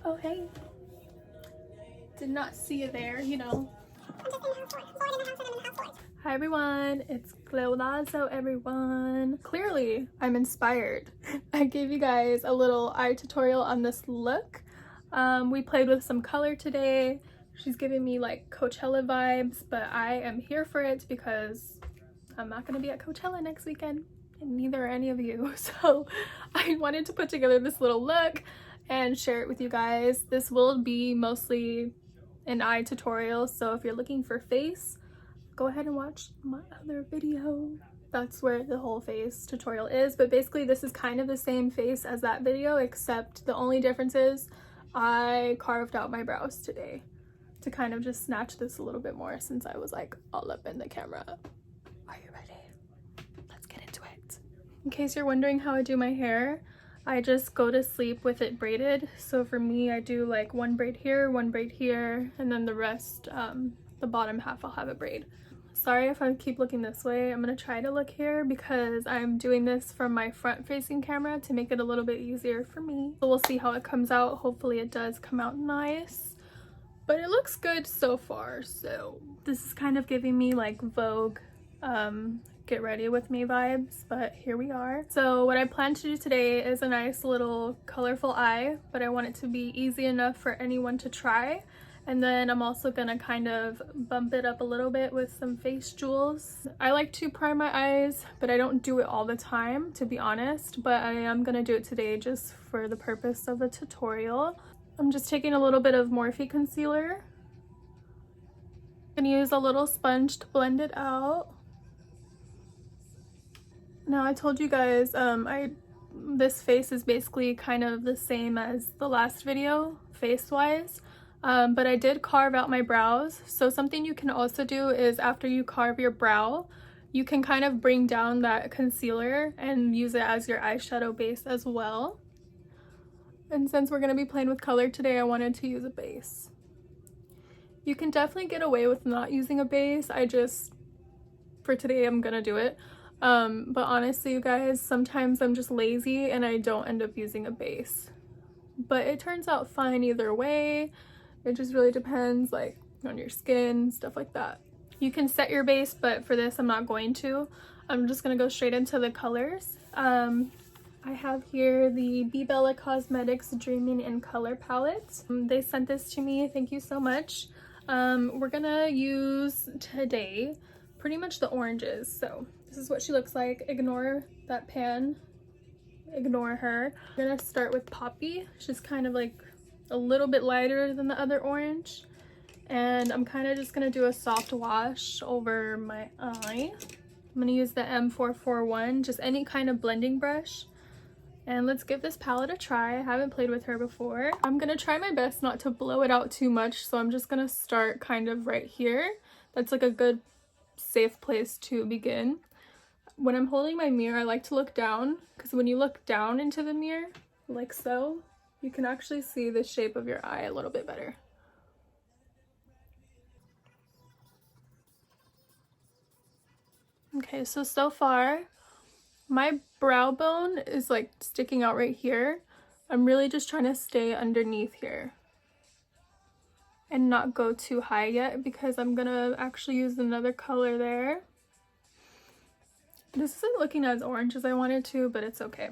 Oh, hey. Did not see you there, you know. Hi everyone, it's Cleolazo everyone. Clearly, I'm inspired. I gave you guys a little eye tutorial on this look. We played with some color today. She's giving me like Coachella vibes, but I am here for it because I'm not gonna be at Coachella next weekend, and neither are any of you. So I wanted to put together this little look and share it with you guys. This will be mostly an eye tutorial, so if you're looking for face, go ahead and watch my other video. That's where the whole face tutorial is, but basically this is kind of the same face as that video, except the only difference is I carved out my brows today to kind of just snatch this a little bit more since I was like all up in the camera. Are you ready? Let's get into it. In case you're wondering how I do my hair, I just go to sleep with it braided. So for me, I do like one braid here, and then the rest, the bottom half, I'll have a braid. Sorry if I keep looking this way. I'm gonna try to look here because I'm doing this from my front facing camera to make it a little bit easier for me. So we'll see how it comes out. Hopefully it does come out nice, but it looks good so far. So this is kind of giving me like Vogue, get ready with me vibes, but here we are. So what I plan to do today is a nice little colorful eye, but I want it to be easy enough for anyone to try. And then I'm also gonna kind of bump it up a little bit with some face jewels. I like to prime my eyes, but I don't do it all the time, to be honest, but I am gonna do it today just for the purpose of the tutorial. I'm just taking a little bit of Morphe concealer. I'm gonna use a little sponge to blend it out. Now I told you guys this face is basically kind of the same as the last video face-wise. But I did carve out my brows. So something you can also do is after you carve your brow, you can kind of bring down that concealer and use it as your eyeshadow base as well. And since we're going to be playing with color today, I wanted to use a base. You can definitely get away with not using a base. For today, I'm going to do it. But honestly, you guys, sometimes I'm just lazy and I don't end up using a base. But it turns out fine either way. It just really depends like on your skin, stuff like that. You can set your base, but for this I'm not going to. I'm just gonna go straight into the colors. I have here the Bebella Cosmetics Dreaming in Color palette. They sent this to me, thank you so much. We're gonna use today pretty much the oranges. So this is what she looks like. Ignore that pan, ignore her. I'm gonna start with Poppy. She's kind of like a little bit lighter than the other orange, and I'm kind of just gonna do a soft wash over my eye. I'm gonna use the M441, just any kind of blending brush, and let's give this palette a try. I haven't played with her before. I'm gonna try my best not to blow it out too much, so I'm just gonna start kind of right here. That's like a good safe place to begin. When I'm holding my mirror, I like to look down, because when you look down into the mirror like so, you can actually see the shape of your eye a little bit better. Okay, so far, my brow bone is like sticking out right here. I'm really just trying to stay underneath here and not go too high yet because I'm gonna actually use another color there. This isn't looking as orange as I wanted to, but it's okay.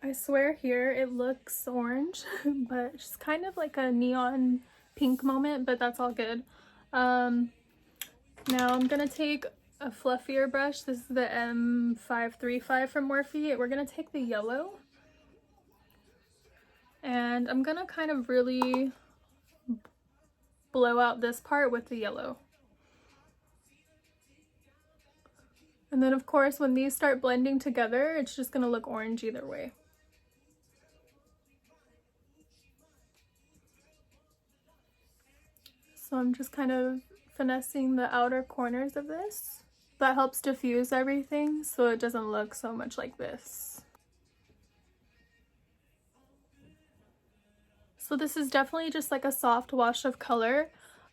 I swear here it looks orange, but it's kind of like a neon pink moment, but that's all good. Now I'm gonna take a fluffier brush. This is the M535 from Morphe. We're gonna take the yellow, and I'm gonna kind of really blow out this part with the yellow. And then of course when these start blending together, it's just gonna look orange either way. So I'm just kind of finessing the outer corners of this. That helps diffuse everything so it doesn't look so much like this. So this is definitely just like a soft wash of color.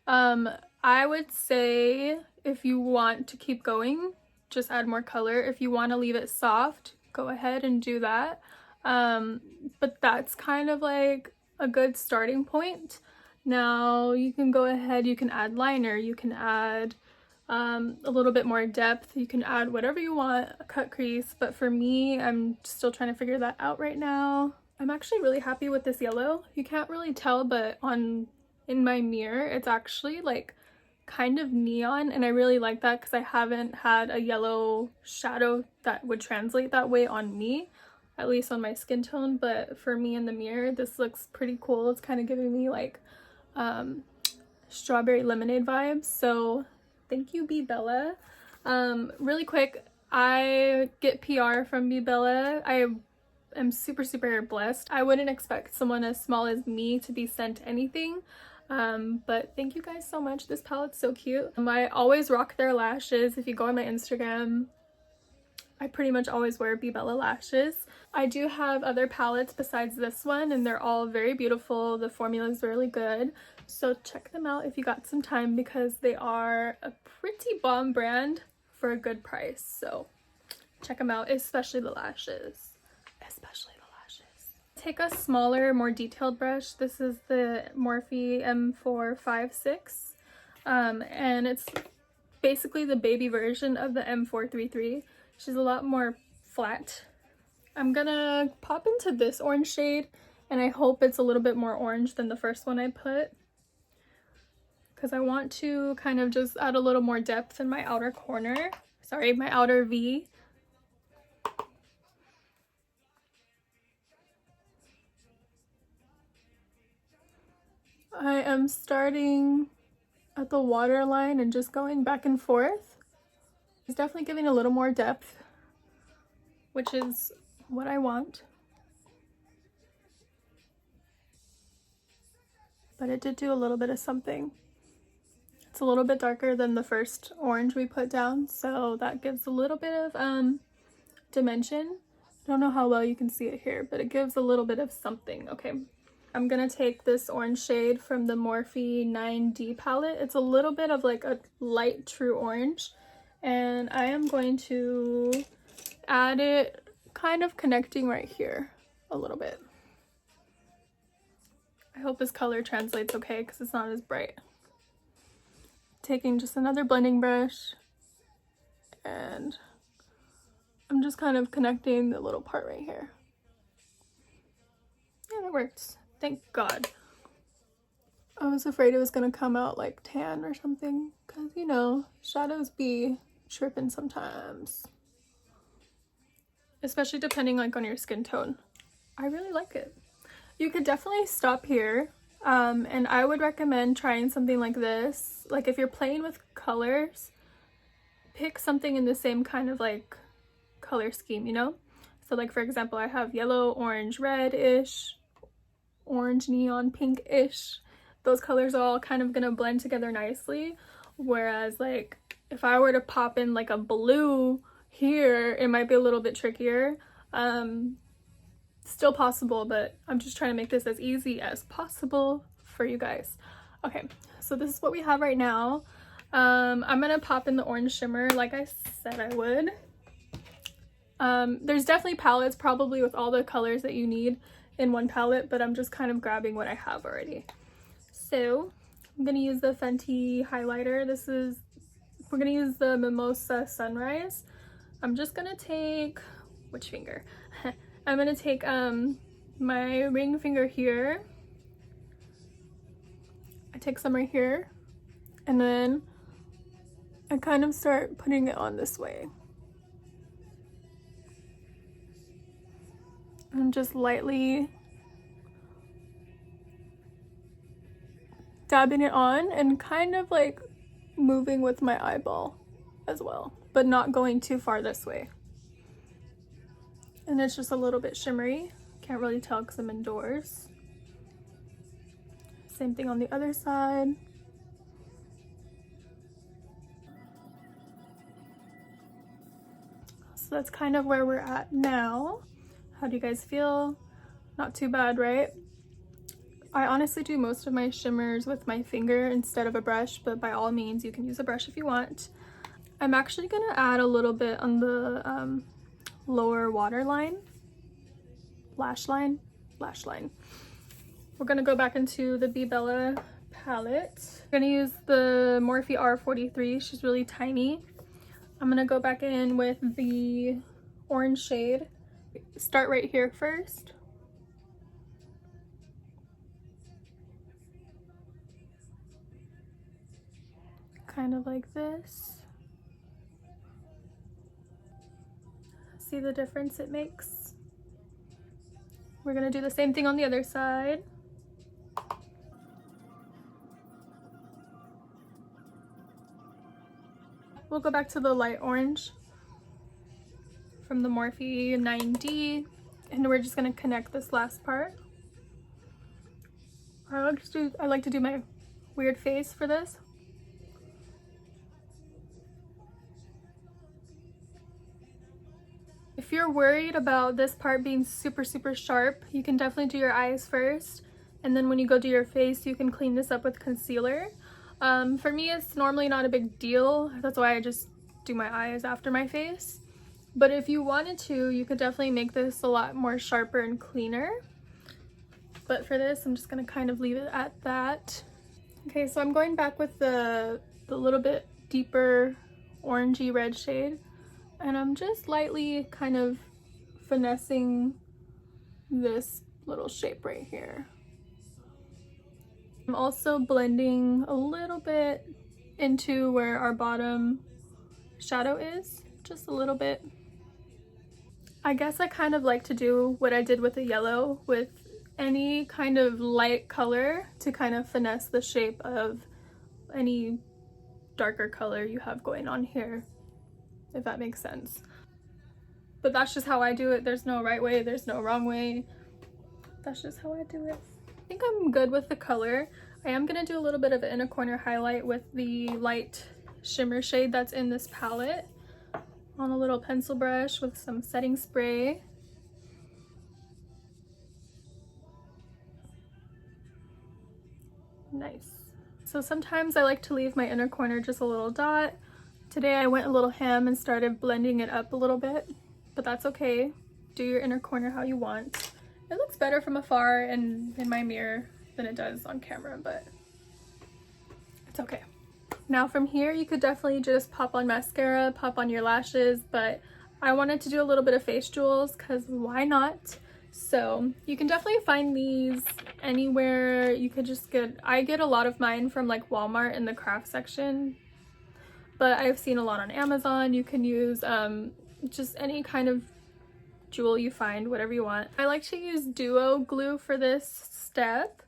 I would say if you want to keep going, just add more color. If you want to leave it soft, go ahead and do that. But that's kind of like a good starting point. Now you can go ahead, you can add liner, you can add a little bit more depth, you can add whatever you want, a cut crease, but for me, I'm still trying to figure that out right now. I'm actually really happy with this yellow. You can't really tell, but in my mirror, it's actually like kind of neon, and I really like that because I haven't had a yellow shadow that would translate that way on me, at least on my skin tone. But for me in the mirror, this looks pretty cool. It's kind of giving me like strawberry lemonade vibes, so thank you, Bebella. Really quick, I get PR from Bebella. I am super blessed. I wouldn't expect someone as small as me to be sent anything, but thank you guys so much. This palette's so cute. I always rock their lashes. If you go on my Instagram, I pretty much always wear Bebella lashes. I do have other palettes besides this one, and they're all very beautiful. The formula is really good, so check them out if you got some time, because they are a pretty bomb brand for a good price. So check them out, especially the lashes. Take a smaller, more detailed brush. This is the Morphe M456, and it's basically the baby version of the M433. She's a lot more flat. I'm gonna pop into this orange shade, and I hope it's a little bit more orange than the first one I put, because I want to kind of just add a little more depth in my outer corner. Sorry, my outer V. I am starting at the waterline and just going back and forth. It's definitely giving a little more depth, which is what I want. But it did do a little bit of something. It's a little bit darker than the first orange we put down, so that gives a little bit of dimension. I don't know how well you can see it here, but it gives a little bit of something. Okay. I'm gonna take this orange shade from the Morphe 9D palette. It's a little bit of like a light true orange, and I am going to add it kind of connecting right here a little bit. I hope this color translates okay because it's not as bright. Taking just another blending brush, and I'm just kind of connecting the little part right here. Yeah, that works. Thank God. I was afraid it was gonna come out like tan or something, because you know, shadows be tripping sometimes, especially depending like on your skin tone. I really like it. You could definitely stop here, and I would recommend trying something like this. Like if you're playing with colors, pick something in the same kind of like color scheme, you know? So like for example, I have yellow, orange, red-ish, orange, neon, pink-ish. Those colors are all kind of gonna blend together nicely, whereas like if I were to pop in like a blue here, it might be a little bit trickier. Still possible, but I'm just trying to make this as easy as possible for you guys. Okay, so this is what we have right now. I'm gonna pop in the orange shimmer like I said I would. There's definitely palettes probably with all the colors that you need in one palette, but I'm just kind of grabbing what I have already. So I'm gonna use the Fenty highlighter. We're gonna use the Mimosa Sunrise. I'm just gonna take, which finger? I'm gonna take my ring finger here. I take some right here, and then I kind of start putting it on this way. I'm just lightly dabbing it on and kind of like moving with my eyeball as well, but not going too far this way. And it's just a little bit shimmery. Can't really tell because I'm indoors. Same thing on the other side. So that's kind of where we're at now. How do you guys feel? Not too bad, right? I honestly do most of my shimmers with my finger instead of a brush, but by all means you can use a brush if you want. I'm actually gonna add a little bit on the lower waterline, lash line. We're gonna go back into the Bebella palette. I'm gonna use the Morphe R43. She's really tiny. I'm gonna go back in with the orange shade. Start right here first. Kind of like this. See the difference it makes? We're gonna do the same thing on the other side. We'll go back to the light orange from the Morphe 9D, and we're just gonna connect this last part. I like to do my weird face for this. If you're worried about this part being super sharp, you can definitely do your eyes first, and then when you go do your face, you can clean this up with concealer. For me, it's normally not a big deal. That's why I just do my eyes after my face. But if you wanted to, you could definitely make this a lot more sharper and cleaner. But for this, I'm just gonna kind of leave it at that. Okay, so I'm going back with the little bit deeper orangey red shade, and I'm just lightly kind of finessing this little shape right here. I'm also blending a little bit into where our bottom shadow is, just a little bit. I guess I kind of like to do what I did with the yellow, with any kind of light color to kind of finesse the shape of any darker color you have going on here, if that makes sense. But that's just how I do it. There's no right way, there's no wrong way. That's just how I do it. I think I'm good with the color. I am gonna do a little bit of an inner corner highlight with the light shimmer shade that's in this palette on a little pencil brush with some setting spray. Nice. So sometimes I like to leave my inner corner just a little dot. Today I went a little ham and started blending it up a little bit, but that's okay. Do your inner corner how you want. It looks better from afar and in my mirror than it does on camera, but it's okay. Now from here, you could definitely just pop on mascara, pop on your lashes, but I wanted to do a little bit of face jewels because why not? So you can definitely find these anywhere. You could just I get a lot of mine from like Walmart in the craft section, but I've seen a lot on Amazon. You can use just any kind of jewel you find, whatever you want. I like to use duo glue for this step,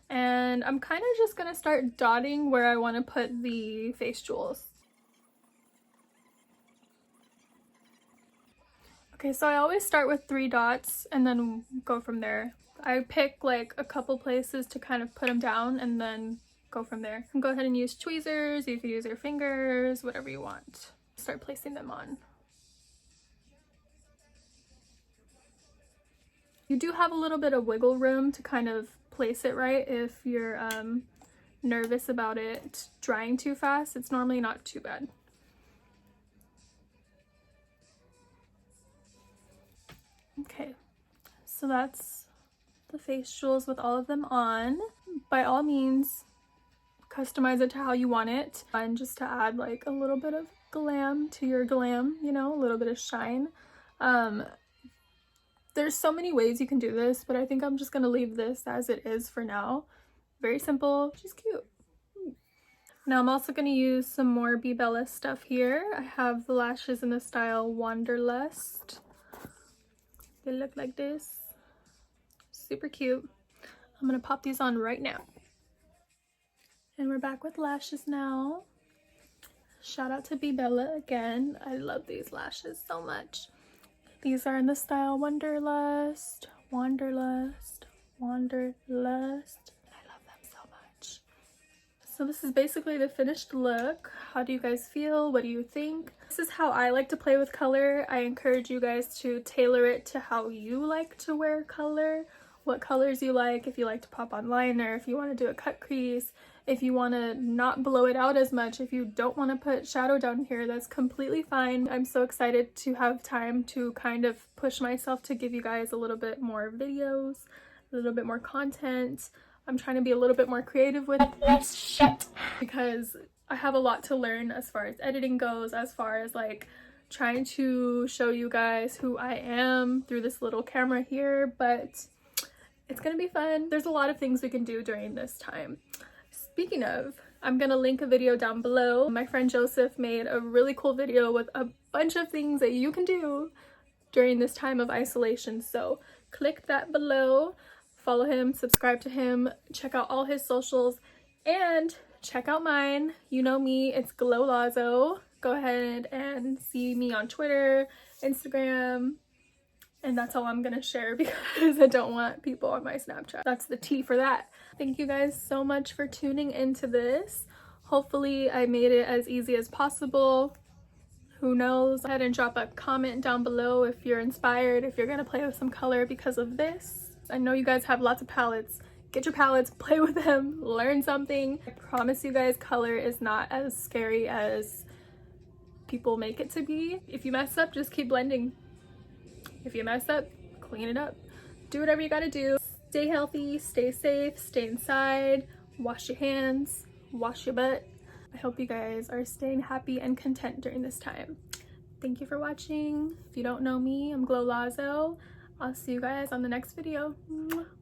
and I'm kind of just gonna start dotting where I want to put the face jewels. Okay, so I always start with 3 dots and then go from there. I pick like a couple places to kind of put them down and then go from there. You can go ahead and use tweezers, you can use your fingers, whatever you want. Start placing them on. You do have a little bit of wiggle room to kind of place it right if you're nervous about it drying too fast. It's normally not too bad. Okay, so that's the face jewels with all of them on. By all means, customize it to how you want it. And just to add like a little bit of glam to your glam, you know, a little bit of shine. There's so many ways you can do this, but I think I'm just gonna leave this as it is for now. Very simple, she's cute. Now I'm also gonna use some more Bebella stuff here. I have the lashes in the style Wonderlust. They look like this. Super cute. I'm gonna pop these on right now. And we're back with lashes now. Shout out to Bebella again. I love these lashes so much. These are in the style Wonderlust, Wonderlust, Wonderlust. I love them so much. So this is basically the finished look. How do you guys feel? What do you think? This is how I like to play with color. I encourage you guys to tailor it to how you like to wear color. What colors you like, if you like to pop on liner, if you want to do a cut crease, If you want to not blow it out as much, if you don't want to put shadow down here, that's completely fine. I'm so excited to have time to kind of push myself to give you guys a little bit more videos, a little bit more content. I'm trying to be a little bit more creative with this shit because I have a lot to learn as far as editing goes, as far as like trying to show you guys who I am through this little camera here, but it's gonna be fun. There's a lot of things we can do during this time. Speaking of, I'm gonna link a video down below. My friend Joseph made a really cool video with a bunch of things that you can do during this time of isolation. So click that below, follow him, subscribe to him, check out all his socials, and check out mine. You know me, it's Glow Lazo. Go ahead and see me on Twitter, Instagram, and that's all I'm gonna share because I don't want people on my Snapchat. That's the tea for that. Thank you guys so much for tuning into this. Hopefully I made it as easy as possible. Who knows? Go ahead and drop a comment down below if you're inspired, if you're gonna play with some color because of this. I know you guys have lots of palettes. Get your palettes, play with them, learn something. I promise you guys, color is not as scary as people make it to be. If you mess up, just keep blending. If you mess up, clean it up. Do whatever you gotta do. Stay healthy, stay safe, stay inside, wash your hands, wash your butt. I hope you guys are staying happy and content during this time. Thank you for watching. If you don't know me, I'm Glow Lazo. I'll see you guys on the next video. Mwah.